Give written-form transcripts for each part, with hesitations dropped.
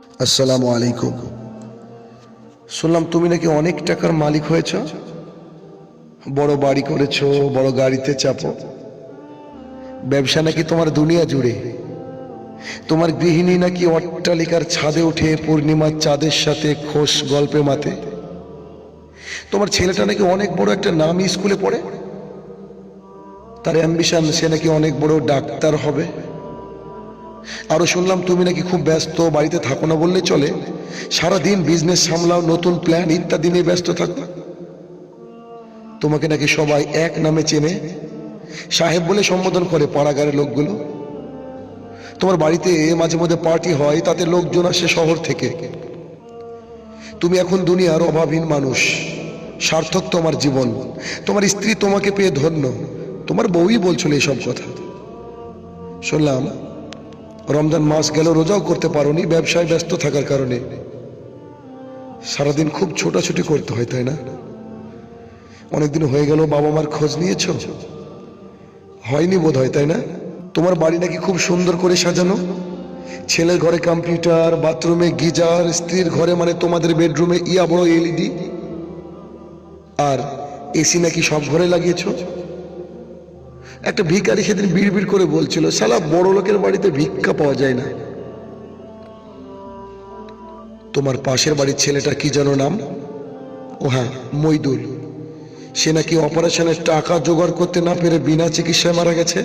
আসসালামু আলাইকুম। শুনলাম তুমি নাকি অনেক টাকার মালিক হয়েছ, বড় বাড়ি করেছ, বড় গাড়িতে চাপো, ব্যবসা নাকি তোমার দুনিয়া জুড়ে। তোমার গৃহিণী নাকি অট্টালিকার ছাদে উঠে পূর্ণিমার চাঁদের সাথে খোশ গল্পে মাতে। তোমার ছেলেটা নাকি অনেক বড় একটা নামী স্কুলে পড়ে, তার অ্যাম্বিশন সে নাকি অনেক বড় ডাক্তার হবে। আরো শুনলাম তুমি নাকি খুব ব্যস্ত, বাড়িতে থাকো না বললে চলে, সারাদিন বিজনেস সামলাও, নতুন প্ল্যান ইত্যাদি নিয়ে ব্যস্ত থাকো। তোমাকে নাকি সবাই এক নামে চেনে, সাহেব বলে সম্বোধন করে পাড়াগারের লোকগুলো। তোমার বাড়িতে মাঝে মধ্যে পার্টি হয়, তাতে লোকজন আসে শহর থেকে। তুমি এখন দুনিয়ার অভাবহীন মানুষ, সার্থক তোমার জীবন, তোমার স্ত্রী তোমাকে পেয়ে ধন্য। তোমার বউই বলছিল এইসব কথা। শুনলাম রমজান মাস গেল, রোজাও করতে পারোনি ব্যবসায় ব্যস্ত থাকার কারণে। সারাদিন খুব ছোটাছুটি করতে হয়, তাই না? অনেকদিন হয়ে গেল, বাবা মার খোঁজ নিয়েছ? হয়নি বোধ হয়, তাই না? তোমার বাড়ি নাকি খুব সুন্দর করে সাজানো, ছেলের ঘরে কম্পিউটার, বাথরুমে গিজার, স্ত্রীর ঘরে মানে তোমাদের বেডরুমে ইয়া বড় এলইডি, আর এসি নাকি সব ঘরে লাগিয়েছ। একটা ভিখারি সেদিন বিড় করে বলছিল, শালা বড় লোকের বাড়িতে ভিক্ষা পাওয়া যায় না। তোমার পাশের বাড়ির ছেলেটা কি যেন নাম, ও হ্যাঁ মইদুল, সে নাকি অপারেশনের টাকা জোগাড় করতে না পেরে বিনা চিকিৎসায় মারা গেছে।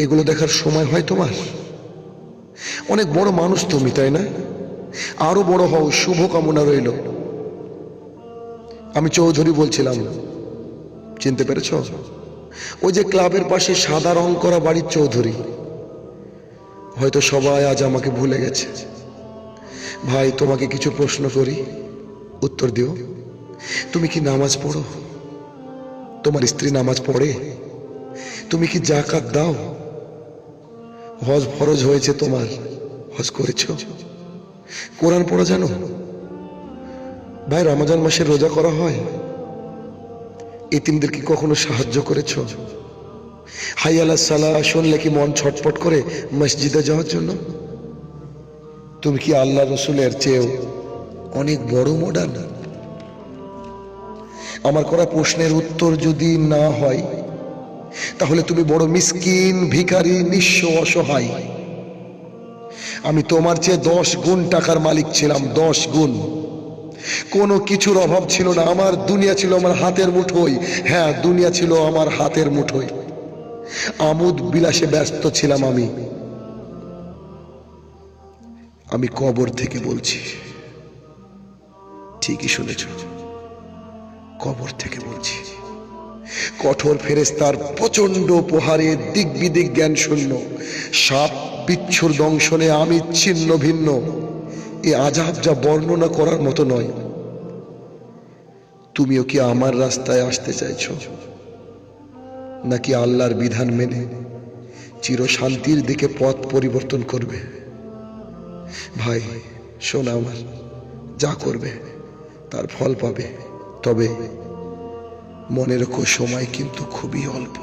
এগুলো দেখার সময় হয় তোমার? অনেক বড় মানুষ তুমি, তাই না? আরো বড় হও, শুভ কামনা রইল। আমি চৌধুরী বলছিলাম, চিনতে পেরেছ? ওই যে ক্লাবের পাশে সাদা রং করা বাড়ির চৌধুরী। হয়তো সবাই আজ আমাকে ভুলে গেছে। ভাই, তোমাকে কিছু প্রশ্ন করি, উত্তর দিও। তুমি কি নামাজ পড়ো? তোমার স্ত্রী নামাজ পড়ে? তুমি কি যাকাত দাও? হজ ফরজ হয়েছে তোমার, হজ করেছ? কোরআন পড়া জানো? ভাই, রমজান মাসে রোজা করা হয়? এতিমদের কি কখনো সাহায্য করেছ? হাই আলা সালাহ শুনলে কি মন ছটফট করে মসজিদে যাওয়ার জন্য? তুমি কি আল্লাহ রসুলের চেয়েও অনেক বড় মডার্ন? আমার করা প্রশ্নের উত্তর যদি না হয়, তাহলে তুমি বড় মিসকিন, ভিখারি, নিঃস্ব, অসহায়। আমি তোমার চেয়ে 10 গুণ টাকার মালিক ছিলাম, 10 গুণ। কোনো কিছুর অভাব ছিল না, আমার দুনিয়া ছিল আমার হাতের মুঠোয়। হ্যাঁ, দুনিয়া ছিল আমার হাতের মুঠোয়। আমোদ বিলাসে ব্যস্ত ছিলাম আমি। আমি কবর থেকে বলছি, ঠিকই শুনেছ, কবর থেকে বলছি। কঠোর ফেরেশতার প্রচন্ড প্রহারে দিক বিদিক জ্ঞান শূন্য, সাপ বিচ্ছুর দংশনে আমি ছিন্ন ভিন্ন। এ আযাব যা বর্ণনা করার মতো নয়। তুমিও কি আমার রাস্তায় আসতে চাইছ, নাকি আল্লাহর বিধান মেনে চির শান্তির দিকে পথ পরিবর্তন করবে? ভাই শোন, আমার যা করবে তার ফল পাবে, তবে মনে রেখো সময় কিন্তু খুবই অল্প।